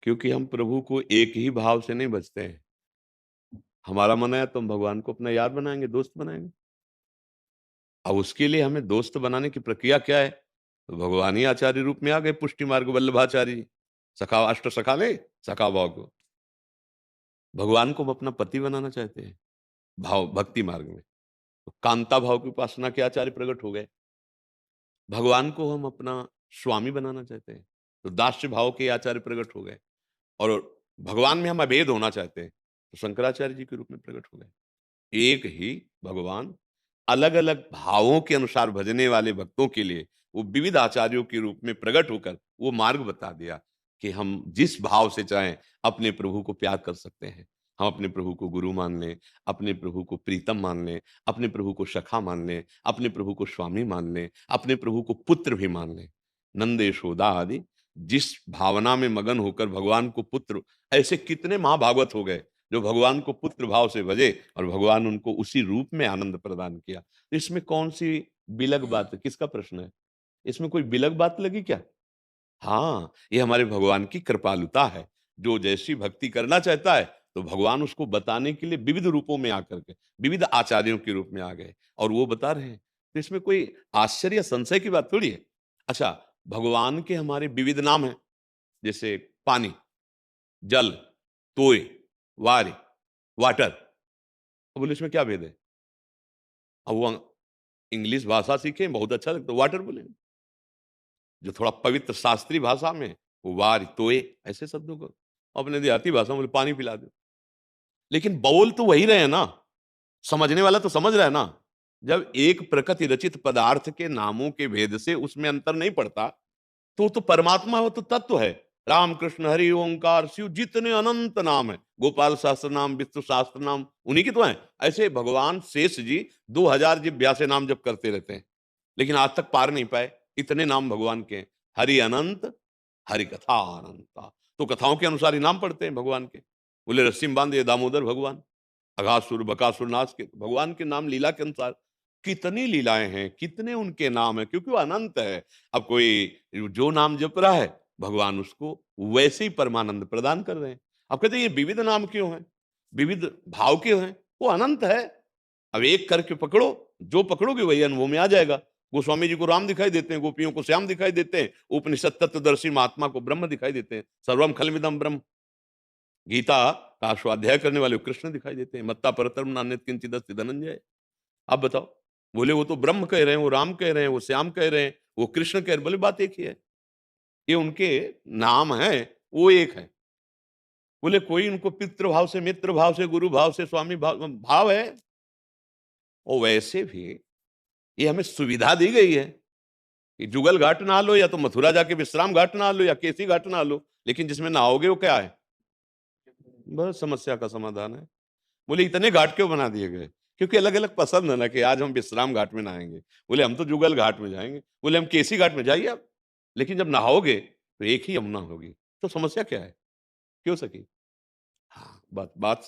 क्योंकि हम प्रभु को एक ही भाव से नहीं भजते हैं। हमारा मन है तो हम भगवान को अपना यार बनाएँगे, दोस्त बनाएँगे। अब उसके लिए हमें दोस्त बनाने की प्रक्रिया क्या है? तो भगवान ही आचार्य रूप में आ गए, पुष्टि मार्ग वल्लभाचार्य जी। सखा अष्ट सखा में सखा भाव को। भगवान को हम अपना पति बनाना चाहते हैं, भाव भक्ति मार्ग में। तो कांता भाव की उपासना के आचार्य प्रकट हो गए। भगवान को हम अपना स्वामी बनाना चाहते हैं, तो दास्य भाव के आचार्य प्रकट हो गए। और भगवान में हम अभेद होना चाहते हैं, तो शंकराचार्य जी के रूप में प्रकट हो गए। एक ही भगवान अलग-अलग भावों के अनुसार भजने वाले भक्तों के लिए वो विविध आचार्यों के रूप में प्रकट होकर वो मार्ग बता दिया कि हम जिस भाव से चाहें अपने प्रभु को प्यार कर सकते हैं। हम अपने प्रभु को गुरु मान लें, अपने प्रभु को प्रीतम मान लें, अपने प्रभु को सखा मान लें, अपने प्रभु को स्वामी मान लें, अपने प्रभु को पुत्र भी मान लें। नंद यशोदा आदि जिस भावना में मगन होकर भगवान को पुत्र, ऐसे कितने महाभागवत हो गए जो भगवान को पुत्र भाव से भजे और भगवान उनको उसी रूप में आनंद प्रदान किया। तो इसमें कौन-सी बिलक बात है? किसका प्रश्न है? इसमें कोई बिलक बात लगी क्या? हाँ, ये हमारे भगवान की कृपालुता है। जो जैसी भक्ति करना चाहता है, तो भगवान उसको बताने के लिए विविध रूपों में आकर के, विविध आचार्यों के रूप में आ गए और वो बता रहे हैं। तो इसमें कोई आश्चर्य या संशय की बात थोड़ी है। अच्छा, भगवान के हमारे विविध नाम हैं, जैसे पानी, जल, तोय, वारि, वाटर। अब बोले इसमें क्या भेद है? अब वो इंग्लिश भाषा सीखे, बहुत अच्छा लगता है, वाटर बोलेंगे। जो थोड़ा पवित्र शास्त्रीय भाषा में, वो वारि, तोय ऐसे शब्दों को अपने देहाती भाषा में बोले पानी पिला दो। लेकिन बोल तो वही रहे हैं ना, समझने वाला तो समझ रहा है ना। जब एक प्रकृति रचित पदार्थ के नामों के भेद से उसमें अंतर नहीं पड़ता, तो वो तो परमात्मा है, वो तो तत्व है। राम, कृष्ण, हरि, ओंकार, शिव जितने अनंत नाम है, गोपाल शास्त्र नाम, विष्णु शास्त्र नाम, उन्हीं के तो हैं। ऐसे भगवान शेष जी 2000 जिभ्या से नाम जप करते रहते हैं, लेकिन आज तक पार नहीं पाए। इतने नाम भगवान के हैं। हरि अनंत, हरि कथा अनंता। तो कथाओं के अनुसार ही नाम पढ़ते हैं भगवान के। बोले रस्सी में बांधे दामोदर भगवान, अघासुर बकासुर नाश के भगवान के नाम लीला के अनुसार। कितनी लीलाएं हैं, कितने उनके नाम हैं, क्योंकि वो अनंत है। अब कोई जो नाम जप रहा है, भगवान उसको वैसे ही परमानंद प्रदान कर रहे हैं। अब कहते हैं ये विविध नाम क्यों हैं, विविध भाव क्यों हैं? वो अनंत है। अब एक करके पकड़ो, जो पकड़ोगे वही अनुभव में आ जाएगा। गोस्वामी जी को राम दिखाई देते हैं, गोपियों को श्याम दिखाई देते हैं, उपनिषद तत्वदर्शी महात्मा को ब्रह्म दिखाई देते हैं। सर्वम खलमिदम ब्रह्म। गीता का स्वाध्याय करने वाले को कृष्ण दिखाई देते हैं। मत्ता परतरम नान्यत् किंचित् अस्ति धनंजय। आप बताओ। बोले वो तो ब्रह्म कह रहे हैं, वो राम कह रहे हैं, वो श्याम कह रहे हैं, वो कृष्ण कह रहे हैं। बोले बात एक ही है। ये उनके नाम है, वो एक है। बोले कोई उनको पितृ भाव से, मित्र भाव से, गुरु भाव से, स्वामी भाव भाव है। और वैसे भी ये हमें सुविधा दी गई है कि जुगल घाट नहा लो, या तो मथुरा जाके विश्राम घाट नहा लो, या केसी घाट नहा लो, लेकिन जिसमें नहाओगे वो क्या है? बस समस्या का समाधान है। बोले इतने घाट क्यों बना दिए गए? क्योंकि अलग-अलग पसंद है ना कि आज हम विश्राम घाट में नहाएँगे। बोले हम तो जुगल घाट में जाएँगे। बोले हम केसी घाट में, जाइए आप। लेकिन जब नहाओगे तो एक ही यमुना होगी। तो समस्या क्या है? क्यों सखी? हाँ, बात बात